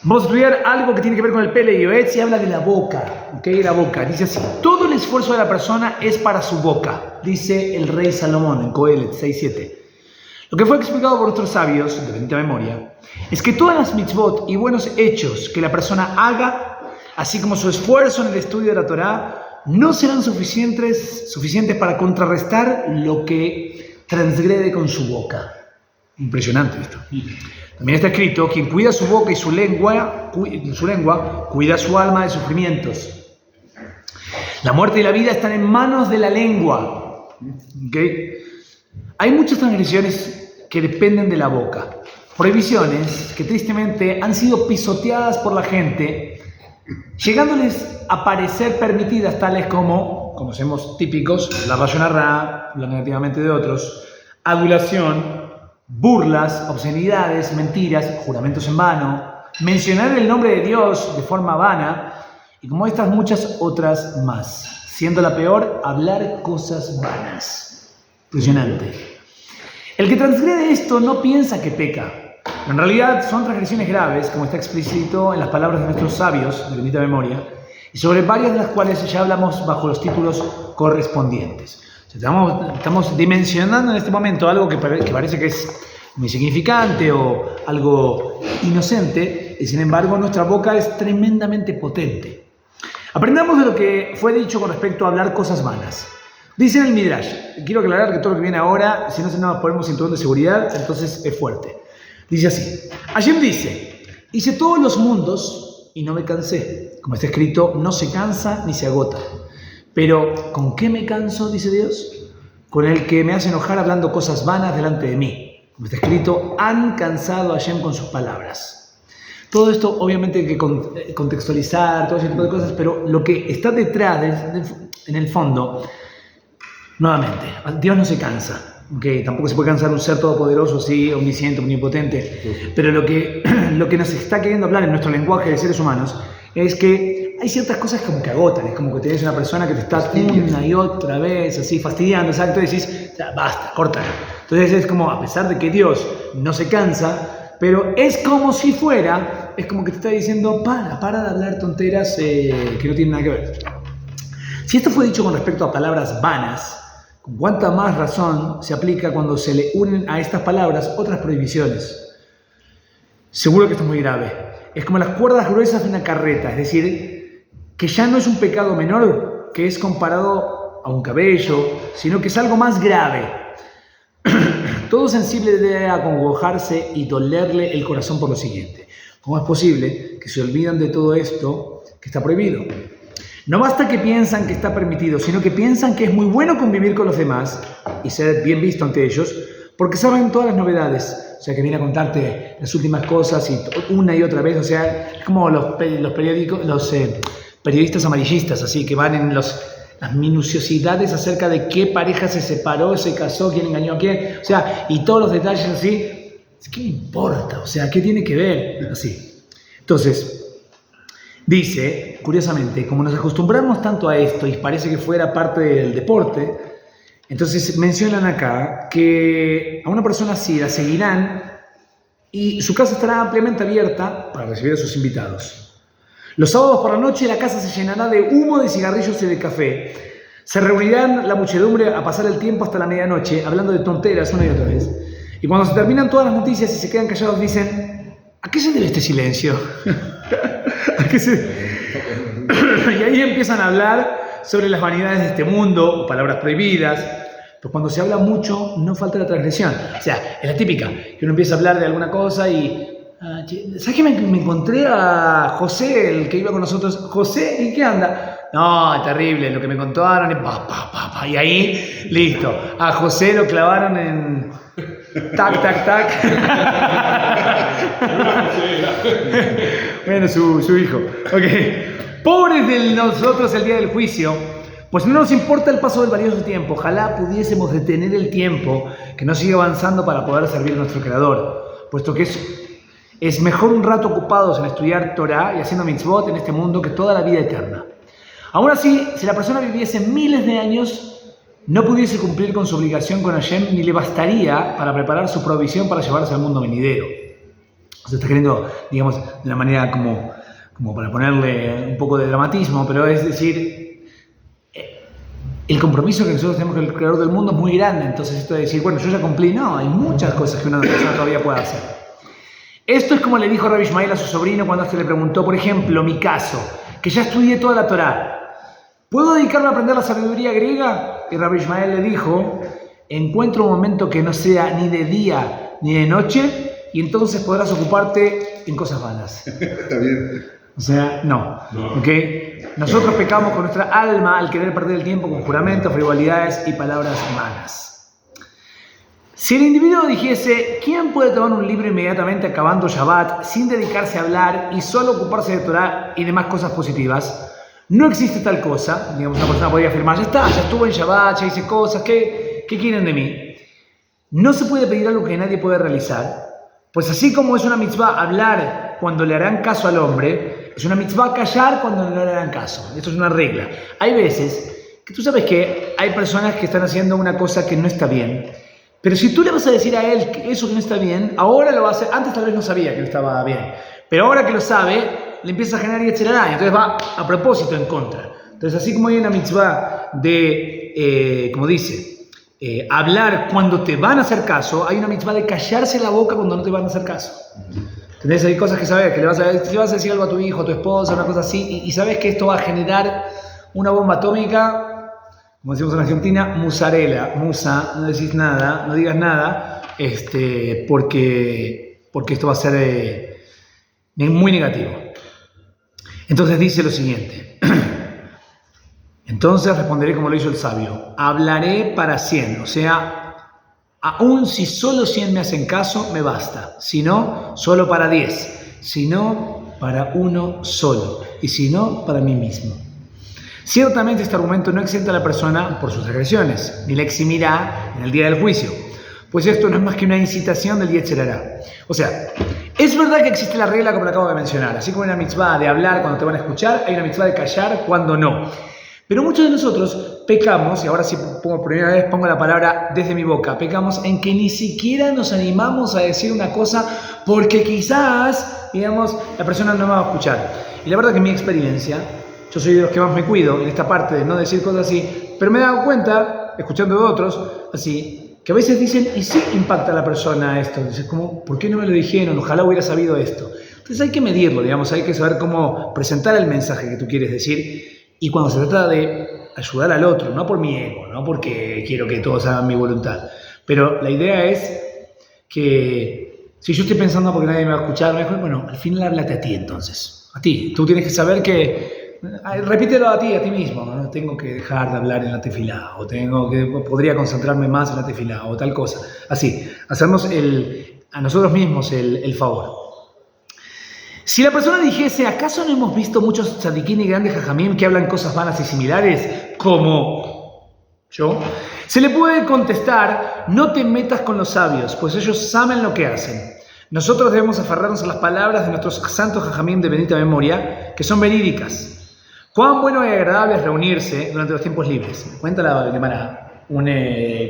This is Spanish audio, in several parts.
Vamos a estudiar algo que tiene que ver con el Pele Yoetz y habla de la boca. ¿Okay? La boca. Dice así: todo el esfuerzo de la persona es para su boca, dice el rey Salomón en Coelet 6.7. Lo que fue explicado por nuestros sabios, de bendita memoria, es que todas las mitzvot y buenos hechos que la persona haga, así como su esfuerzo en el estudio de la Torá, no serán suficientes para contrarrestar lo que transgrede con su boca. Impresionante esto. También está escrito: quien cuida su boca y su lengua, cuida su alma de sufrimientos. La muerte y la vida están en manos de la lengua. ¿Okay? Hay muchas transgresiones que dependen de la boca. Prohibiciones que tristemente han sido pisoteadas por la gente, llegándoles a parecer permitidas, tales como, conocemos típicos, la lashon hara, hablar negativamente de otros, adulación, burlas, obscenidades, mentiras, juramentos en vano, mencionar el nombre de Dios de forma vana, y como estas muchas otras más. Siendo la peor, hablar cosas vanas. Impresionante. El que transgrede esto no piensa que peca. En realidad son transgresiones graves, como está explícito en las palabras de nuestros sabios, de bendita memoria, y sobre varias de las cuales ya hablamos bajo los títulos correspondientes. Estamos dimensionando en este momento algo que parece que es muy significante o algo inocente, y sin embargo nuestra boca es tremendamente potente. Aprendamos de lo que fue dicho con respecto a hablar cosas vanas. Dice en el Midrash, quiero aclarar que todo lo que viene ahora, si no nos ponemos cinturón de seguridad, entonces es fuerte. Dice así: Hashem dice, hice todos los mundos y no me cansé. Como está escrito, no se cansa ni se agota. Pero, ¿con qué me canso? Dice Dios. Con el que me hace enojar hablando cosas vanas delante de mí. Como está escrito, han cansado a Hashem con sus palabras. Todo esto obviamente hay que contextualizar, todo ese tipo de cosas, pero lo que está detrás, en el fondo, nuevamente, Dios no se cansa. Okay, tampoco se puede cansar un ser todopoderoso, sí, omnisciente, omnipotente. Pero lo que nos está queriendo hablar en nuestro lenguaje de seres humanos es que hay ciertas cosas como que agotan. Es como que tenés una persona que te está una y otra vez así fastidiando, exacto, y decís, ya, basta, córtala. Entonces es como, a pesar de que Dios no se cansa, pero es como si fuera, es como que te está diciendo, para de hablar tonteras que no tienen nada que ver. Si esto fue dicho con respecto a palabras vanas, con cuánta más razón se aplica cuando se le unen a estas palabras otras prohibiciones. Seguro que esto es muy grave. Es como las cuerdas gruesas de una carreta, es decir, que ya no es un pecado menor que es comparado a un cabello, sino que es algo más grave. Todo sensible debe acongojarse y dolerle el corazón por lo siguiente: ¿cómo es posible que se olvidan de todo esto que está prohibido? No basta que piensan que está permitido, sino que piensan que es muy bueno convivir con los demás y ser bien visto ante ellos, porque saben todas las novedades. O sea, que viene a contarte las últimas cosas y una y otra vez. O sea, es como los periodistas amarillistas, así, que van en las minuciosidades acerca de qué pareja se separó, se casó, quién engañó a quién. O sea, y todos los detalles así. ¿Qué importa? O sea, ¿qué tiene que ver? Así. Entonces, dice, curiosamente, como nos acostumbramos tanto a esto y parece que fuera parte del deporte, entonces mencionan acá que a una persona así la seguirán y su casa estará ampliamente abierta para recibir a sus invitados. Los sábados por la noche la casa se llenará de humo de cigarrillos y de café. Se reunirán la muchedumbre a pasar el tiempo hasta la medianoche hablando de tonteras una y otra vez. Y cuando se terminan todas las noticias y se quedan callados dicen: ¿a qué se debe este silencio? Y ahí empiezan a hablar sobre las vanidades de este mundo, o palabras prohibidas. Pero cuando se habla mucho, no falta la transgresión. O sea, es la típica, que uno empieza a hablar de alguna cosa y... ¿sabes qué? Me encontré a José, el que iba con nosotros. José, ¿y qué anda? No, terrible, lo que me contaron. Y ahí, listo. A José lo clavaron en... Tac. Bueno, su hijo. Ok. Pobres de nosotros el día del juicio, pues no nos importa el paso del valioso tiempo. Ojalá pudiésemos detener el tiempo que no sigue avanzando para poder servir a nuestro Creador, puesto que es mejor un rato ocupados en estudiar Torah y haciendo mitzvot en este mundo que toda la vida eterna. Aún así, si la persona viviese miles de años, no pudiese cumplir con su obligación con Hashem, ni le bastaría para preparar su provisión para llevarse al mundo venidero. O sea, está queriendo, digamos, de una manera como para ponerle un poco de dramatismo, pero es decir, el compromiso que nosotros tenemos con el creador del mundo es muy grande. Entonces esto de decir, bueno, yo ya cumplí, no, hay muchas cosas que una persona todavía puede hacer. Esto es como le dijo Rabbi Ishmael a su sobrino cuando le preguntó, por ejemplo, mi caso, que ya estudié toda la Torá. ¿Puedo dedicarme a aprender la sabiduría griega? Y Rabbi Ishmael le dijo, encuentra un momento que no sea ni de día ni de noche y entonces podrás ocuparte en cosas vanas. Está bien. O sea, no. ¿Okay? Nosotros pecamos con nuestra alma al querer perder el tiempo con juramentos, frivolidades y palabras vanas. Si el individuo dijese, ¿quién puede tomar un libro inmediatamente acabando Shabbat sin dedicarse a hablar y solo ocuparse de Torah y demás cosas positivas? No existe tal cosa. Digamos, una persona podría afirmar, ya está, ya estuve en Shabbat, ya hice cosas, ¿qué quieren de mí? No se puede pedir algo que nadie puede realizar, pues así como es una mitzvah hablar cuando le harán caso al hombre, es una mitzvah callar cuando no le harán caso. Esto es una regla. Hay veces que tú sabes que hay personas que están haciendo una cosa que no está bien, pero si tú le vas a decir a él que eso que no está bien, ahora lo va a hacer. Antes tal vez no sabía que no estaba bien, pero ahora que lo sabe, le empieza a generar yetzerará, y entonces va a propósito en contra. Entonces, así como hay una mitzvah de, como dice, hablar cuando te van a hacer caso, hay una mitzvah de callarse la boca cuando no te van a hacer caso. ¿Entendés? Hay cosas que sabes, que le vas a decir algo a tu hijo, a tu esposa, una cosa así, y sabes que esto va a generar una bomba atómica, como decimos en Argentina, musarela, musa, no decís nada, no digas nada, porque esto va a ser muy negativo. Entonces dice lo siguiente, entonces responderé como lo hizo el sabio, hablaré para 100, o sea, aún si solo 100 me hacen caso, me basta, si no, solo para 10, si no, para uno solo, y si no, para mí mismo. Ciertamente este argumento no exenta a la persona por sus agresiones, ni la eximirá en el día del juicio, pues esto no es más que una incitación del yetzerará. O sea, es verdad que existe la regla como la acabo de mencionar, así como hay una mitzvah de hablar cuando te van a escuchar, hay una mitzvah de callar cuando no. Pero muchos de nosotros pecamos, y ahora sí por primera vez pongo la palabra desde mi boca, pecamos en que ni siquiera nos animamos a decir una cosa porque quizás, digamos, la persona no me va a escuchar. Y la verdad que en mi experiencia, yo soy de los que más me cuido en esta parte de no decir cosas así, pero me he dado cuenta, escuchando de otros, así, que a veces dicen, y sí impacta a la persona esto. Dices, como, ¿por qué no me lo dijeron? Ojalá hubiera sabido esto. Entonces hay que medirlo, digamos, hay que saber cómo presentar el mensaje que tú quieres decir. Y cuando se trata de ayudar al otro, no por mi ego, no porque quiero que todos hagan mi voluntad. Pero la idea es que si yo estoy pensando porque nadie me va a escuchar, mejor, bueno, al final háblate a ti entonces. A ti. Tú tienes que saber que repítelo a ti mismo, ¿no? Tengo que dejar de hablar en la tefilá, o podría concentrarme más en la tefilá, o tal cosa. Así, hacernos a nosotros mismos el favor. Si la persona dijese, ¿acaso no hemos visto muchos tzadikim y grandes jajamim que hablan cosas vanas y similares como yo? Se le puede contestar, no te metas con los sabios, pues ellos saben lo que hacen. Nosotros debemos aferrarnos a las palabras de nuestros santos jajamim de bendita memoria, que son verídicas. Cuán bueno y agradable es reunirse durante los tiempos libres. Cuenta la Gemara un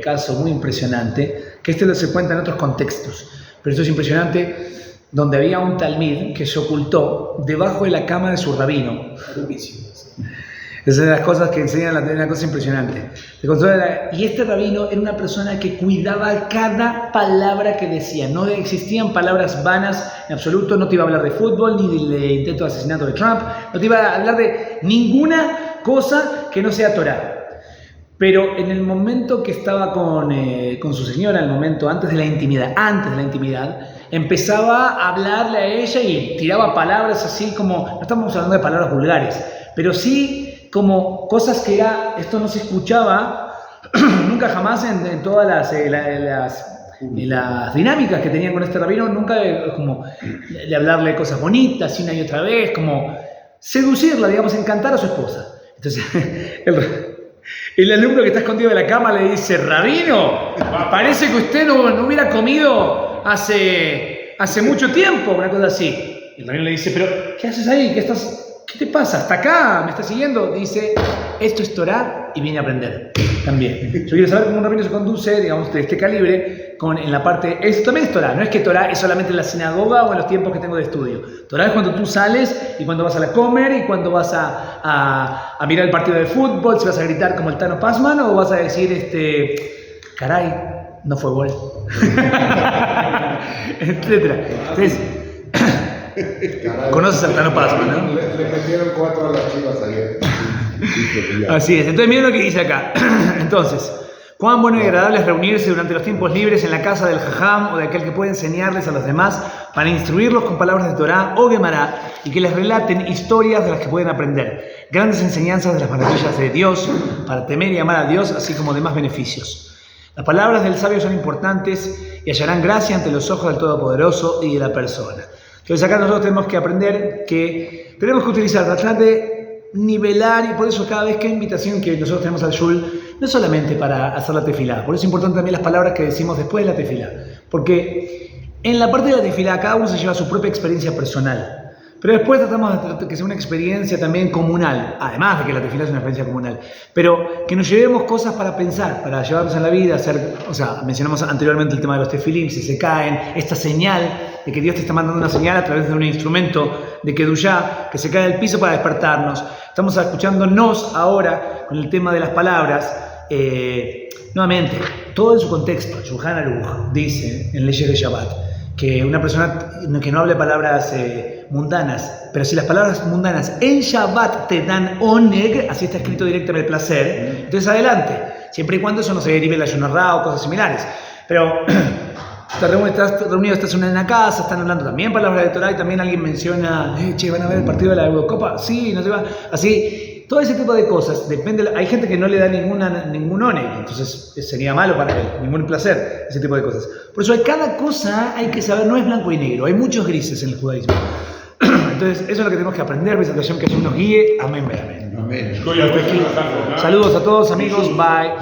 caso muy impresionante, que se cuenta en otros contextos, pero esto es impresionante, donde había un talmid que se ocultó debajo de la cama de su rabino. Esas son las cosas que enseñan, una cosa impresionante. Y este rabino era una persona que cuidaba cada palabra que decía. No existían palabras vanas en absoluto. No te iba a hablar de fútbol, ni del intento de asesinato de Trump. No te iba a hablar de ninguna cosa que no sea Torah. Pero en el momento que estaba con su señora, en el momento antes de la intimidad, empezaba a hablarle a ella y tiraba palabras así como, no estamos hablando de palabras vulgares, pero sí como cosas que esto no se escuchaba nunca jamás en todas las dinámicas que tenían con este rabino, nunca como de hablarle cosas bonitas una y otra vez, como seducirla, digamos, encantar a su esposa. Entonces, el alumno que está escondido de la cama le dice, rabino, parece que usted no hubiera comido hace mucho tiempo, una cosa así. Y el rabino le dice, pero ¿qué haces ahí? ¿Qué te pasa? ¿Hasta acá? ¿Me estás siguiendo? Dice, esto es Torah y viene a aprender también. Yo quiero saber cómo un rabino se conduce, digamos, de este calibre, en la parte... Eso también es Torah, no es que Torah es solamente en la sinagoga o en los tiempos que tengo de estudio. Torah es cuando tú sales y cuando vas a la comer y cuando vas a mirar el partido de fútbol, si vas a gritar como el Tano Pazman o vas a decir, caray, no fue gol, etcétera. Entonces, conoces al Tano Pazman, ¿no? Le metieron 4 a las Chivas ayer. Así es, entonces miren lo que dice acá. Entonces, cuán bueno y agradable es reunirse durante los tiempos libres en la casa del Jajam o de aquel que puede enseñarles a los demás para instruirlos con palabras de Torah o Gemara y que les relaten historias de las que pueden aprender, grandes enseñanzas de las maravillas de Dios para temer y amar a Dios, así como demás beneficios. Las palabras del sabio son importantes y hallarán gracia ante los ojos del Todopoderoso y de la persona. Entonces acá nosotros tenemos que aprender que tenemos que utilizar, tratar de nivelar, y por eso cada vez que hay invitación que nosotros tenemos al Shul, no solamente para hacer la tefilá, por eso es importante también las palabras que decimos después de la tefilá, porque en la parte de la tefilá cada uno se lleva su propia experiencia personal, pero después tratamos de que sea una experiencia también comunal, además de que la tefilá es una experiencia comunal, pero que nos llevemos cosas para pensar, para llevarnos en la vida, mencionamos anteriormente el tema de los tefilim, si se caen, esta señal de que Dios te está mandando una señal a través de un instrumento de Kedushá, que se cae del piso para despertarnos. Estamos escuchándonos ahora con el tema de las palabras. Nuevamente, todo en su contexto. Shulchan Aruch dice en Leyes de Shabbat que una persona que no hable palabras mundanas, pero si las palabras mundanas en Shabbat te dan oneg, así está escrito directamente el placer, entonces adelante, siempre y cuando eso no se derive en la Yonarra o cosas similares. Pero estás reunido, estás en una casa, están hablando también palabras de Torah y también alguien menciona, ¿van a ver el partido de la Eurocopa? Sí, no se va. Así, todo ese tipo de cosas, depende. Hay gente que no le da ningún oneg, entonces sería malo para él, ningún placer, ese tipo de cosas. Por eso cada cosa hay que saber, no es blanco y negro, hay muchos grises en el judaísmo. Entonces, eso es lo que tenemos que aprender, que Hashem nos guíe. Amén, amén. Amén. Saludos a todos, amigos, bye.